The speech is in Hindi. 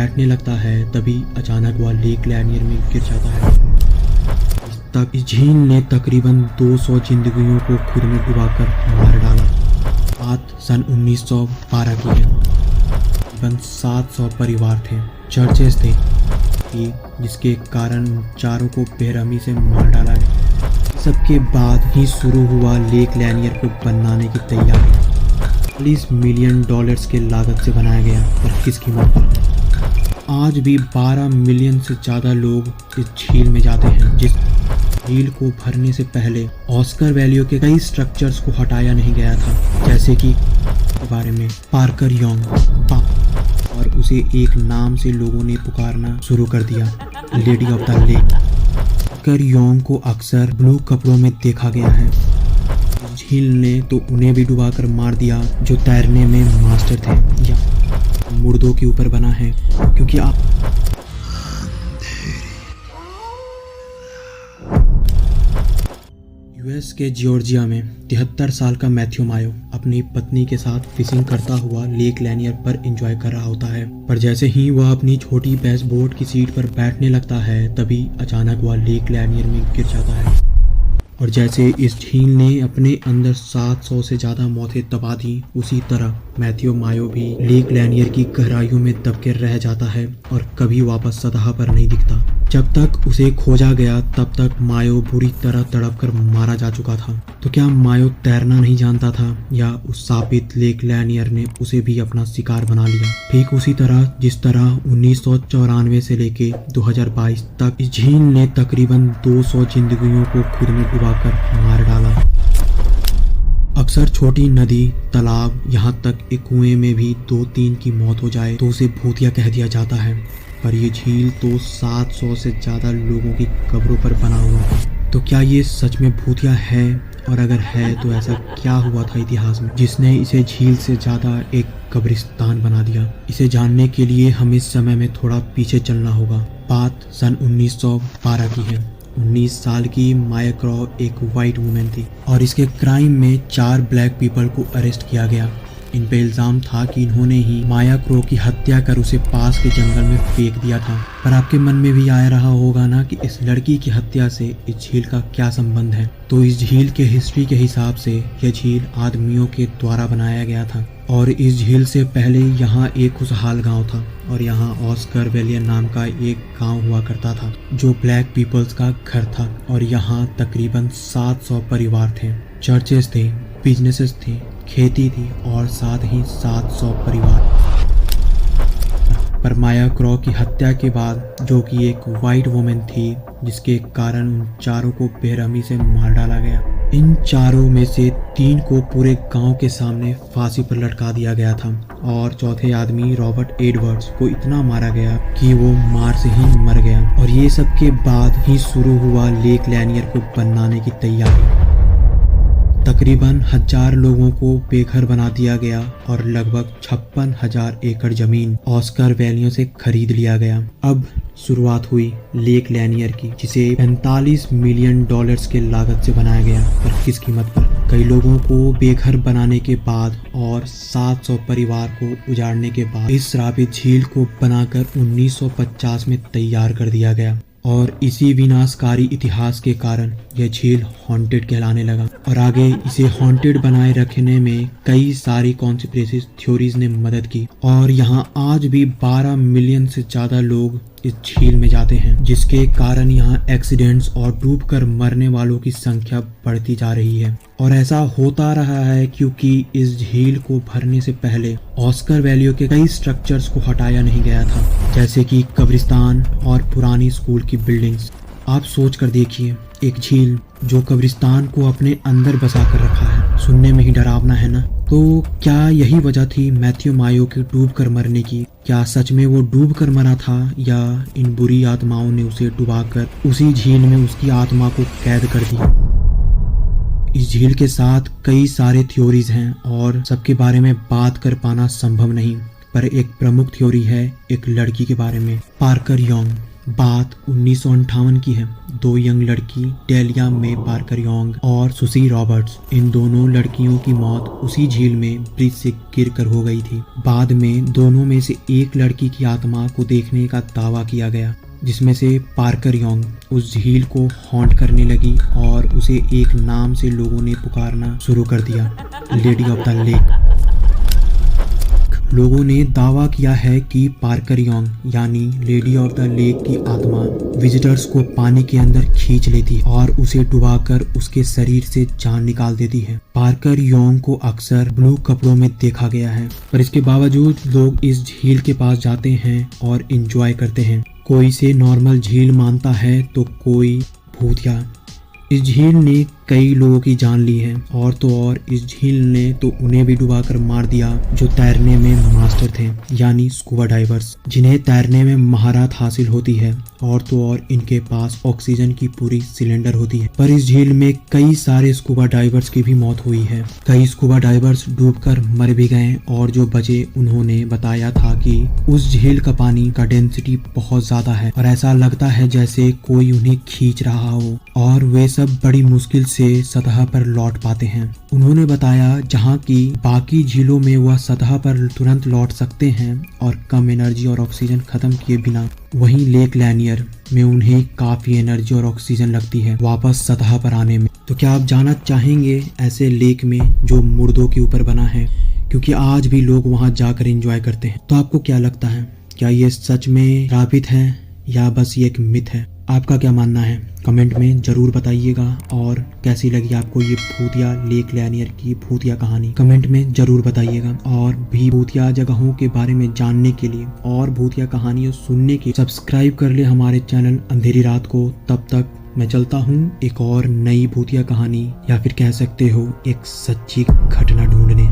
बैठने लगता है तभी अचानक वह लेक लैनियर में गिर जाता है। तक इस झील ने तकरीबन 200 जिंदगियों को खुद में डुबाकर मार डाला। बात सन 1912 की है। तकरीबन 700 परिवार थे, चर्चेस थे कि जिसके कारण चारों को बेरहमी से मार डाला गया। सबके बाद ही शुरू हुआ लेक लैनियर को बनाने की तैयारी। 40 मिलियन डॉलर्स के लागत से बनाया गया, पर किस कीमत पर? आज भी 12 मिलियन से ज़्यादा लोग इस झील में जाते हैं। जिस झील को भरने से पहले ऑस्कर वैल्यू के कई स्ट्रक्चर्स को हटाया नहीं गया था, जैसे कि के बारे में पार्कर यंग, और उसे एक नाम से लोगों ने पुकारना शुरू कर दिया, lady of the lake. Parker young को अक्सर ब्लू कपड़ों में देखा गया है। झील ने तो उन्हें भी डुबाकर मार दिया जो तैरने में मास्टर थे, या मुर्दों के ऊपर बना है, क्योंकि आप यूएस के जॉर्जिया में 73 साल का मैथ्यू मायो अपनी पत्नी के साथ फिशिंग करता हुआ लेक लैनियर पर एंजॉय कर रहा होता है। पर जैसे ही वह अपनी छोटी बेस बोट की सीट पर बैठने लगता है तभी अचानक वह लेक लैनियर में गिर जाता है। और जैसे इस झील ने अपने अंदर 700 से ज़्यादा मौतें दबा दी, उसी तरह मैथ्यू मायो भी लेक लैनियर की गहराइयों में दब के रह जाता है और कभी वापस सतह पर नहीं दिखता। जब तक उसे खोजा गया तब तक मायो बुरी तरह तड़प कर मारा जा चुका था। तो क्या मायो तैरना नहीं जानता था, या उस शापित लेक लैनियर ने उसे भी अपना शिकार बना लिया? ठीक उसी तरह जिस तरह 1994 से लेके 2022 तक इस झील ने तकरीबन 200 जिंदगियों को खुद में डुबाकर मार डाला। अक्सर छोटी नदी, तालाब, यहाँ तक एक कुएं में भी 2-3 की मौत हो जाए तो उसे भूतिया कह दिया जाता है, पर ये झील तो 700 से ज़्यादा लोगों की कब्रों पर बना हुआ था। तो क्या ये सच में भूतिया है, और अगर है तो ऐसा क्या हुआ था इतिहास में जिसने इसे झील से ज़्यादा एक कब्रिस्तान बना दिया? इसे जानने के लिए हमें समय में थोड़ा पीछे चलना होगा। बात सन 1912 की है। 19 साल की माया क्रॉ एक वाइट वुमेन थी और इसके क्राइम में 4 ब्लैक पीपल को अरेस्ट किया गया। इन पे इल्ज़ाम था कि इन्होंने ही माया क्रो की हत्या कर उसे पास के जंगल में फेंक दिया था। पर आपके मन में भी आया रहा होगा ना कि इस लड़की की हत्या से इस झील का क्या संबंध है? तो इस झील के हिस्ट्री के हिसाब से यह झील आदमियों के द्वारा बनाया गया था, और इस झील से पहले यहाँ एक खुशहाल गांव था, और यहाँ ऑस्कर वेलियन नाम का एक गांव हुआ करता था जो ब्लैक पीपल्स का घर था। और यहाँ तकरीबन 700 परिवार थे, चर्चेस थे, बिजनेसेस थे, खेती थी, और साथ ही 700 परिवार। पर माया क्रॉ की हत्या के बाद, जो कि एक वाइट वुमेन थी, जिसके कारण उन चारों को बेरहमी से मार डाला गया। इन चारों में से 3 को पूरे गांव के सामने फांसी पर लटका दिया गया था, और चौथे आदमी रॉबर्ट एडवर्ड्स को इतना मारा गया कि वो मार से ही मर गया। और ये सब के बाद ही शुरू हुआ लेक लैनियर को बनाने की तैयारी। तकरीबन 1000 लोगों को बेघर बना दिया गया और लगभग 56,000 एकड़ जमीन ऑस्कर वैलियों से खरीद लिया गया। अब शुरुआत हुई लेक लैनियर की, जिसे 45 मिलियन डॉलर्स के लागत से बनाया गया, पर किस कीमत पर? कई लोगों को बेघर बनाने के बाद और 700 परिवार को उजाड़ने के बाद इस श्रापित झील को बनाकर 1950 में तैयार कर दिया गया। और इसी विनाशकारी इतिहास के कारण यह झील हॉन्टेड कहलाने लगा, और आगे इसे हॉन्टेड बनाए रखने में कई सारी कॉन्स्पिरेसी थ्योरीज ने मदद की। और यहाँ आज भी 12 मिलियन से ज़्यादा लोग इस झील में जाते हैं, जिसके कारण यहाँ एक्सीडेंट्स और डूबकर मरने वालों की संख्या बढ़ती जा रही है। और ऐसा होता रहा है क्योंकि इस झील को भरने से पहले ऑस्कर वैल्यू के कई स्ट्रक्चर्स को हटाया नहीं गया था, जैसे कि कब्रिस्तान और पुरानी स्कूल की बिल्डिंग्स। आप सोच कर देखिए, एक झील जो कब्रिस्तान को अपने अंदर बसा कर रखा है। सुनने में ही डरावना है ना? तो क्या यही वजह थी मैथ्यू मायो के डूब कर मरने की? क्या सच में वो डूब कर मरा था, या इन बुरी आत्माओं ने उसे डुबाकर उसी झील में उसकी आत्मा को कैद कर दिया? इस झील के साथ कई सारे थ्योरीज हैं और सबके बारे में बात कर पाना संभव नहीं, पर एक प्रमुख थ्योरी है एक लड़की के बारे में, पार्कर यंग। बात 1958 की है। दो यंग लड़की डेलिया मे पार्कर योंग और सुसी रॉबर्ट्स, इन दोनों लड़कियों की मौत उसी झील में ब्रिज से गिरकर हो गई थी। बाद में दोनों में से एक लड़की की आत्मा को देखने का दावा किया गया, जिसमें से पार्कर योंग उस झील को हॉन्ट करने लगी और उसे एक नाम से लोगों ने पुकारना शुरू कर दिया, लेडी ऑफ द लेक। लोगों ने दावा किया है कि पार्कर योंग यानी लेडी ऑफ द लेक की आत्मा विजिटर्स को पानी के अंदर खींच लेती है और उसे डुबाकर उसके शरीर से जान निकाल देती है। पार्कर योंग को अक्सर ब्लू कपड़ों में देखा गया है, पर इसके बावजूद लोग इस झील के पास जाते हैं और एंजॉय करते हैं। कोई इसे नॉर्मल झील मानता है तो कोई भूतिया। इस झील ने कई लोगों की जान ली है और तो और इस झील ने तो उन्हें भी डुबाकर मार दिया जो तैरने में मास्टर थे, यानी स्कूबा डाइवर्स, जिन्हें तैरने में महारत हासिल होती है और तो और इनके पास ऑक्सीजन की पूरी सिलेंडर होती है। पर इस झील में कई सारे स्कूबा डाइवर्स की भी मौत हुई है। कई स्कूबा डाइवर्स डूबकर मर भी गए और जो बचे उन्होंने बताया था कि उस झील का पानी का डेंसिटी बहुत ज्यादा है और ऐसा लगता है जैसे कोई उन्हें खींच रहा हो और वे सब बड़ी मुश्किल से सतह पर लौट पाते हैं। उन्होंने बताया जहां की बाकी झीलों में वह सतह पर तुरंत लौट सकते हैं और कम एनर्जी और ऑक्सीजन खत्म किए बिना, वहीं लेक लैनियर में उन्हें काफी एनर्जी और ऑक्सीजन लगती है वापस सतह पर आने में। तो क्या आप जाना चाहेंगे ऐसे लेक में जो मुर्दों के ऊपर बना है, क्योंकि आज भी लोग वहां जाकर एंजॉय करते हैं। तो आपको क्या लगता है, क्या ये सच में राबित है या बस ये एक मिथ है? आपका क्या मानना है कमेंट में जरूर बताइएगा। और कैसी लगी आपको ये भूतिया लेक लैनियर की भूतिया कहानी, कमेंट में जरूर बताइएगा। और भी भूतिया जगहों के बारे में जानने के लिए और भूतिया कहानियां सुनने के सब्सक्राइब कर ले हमारे चैनल अंधेरी रात को। तब तक मैं चलता हूँ एक और नई भूतिया कहानी या फिर कह सकते हो एक सच्ची घटना ढूंढने।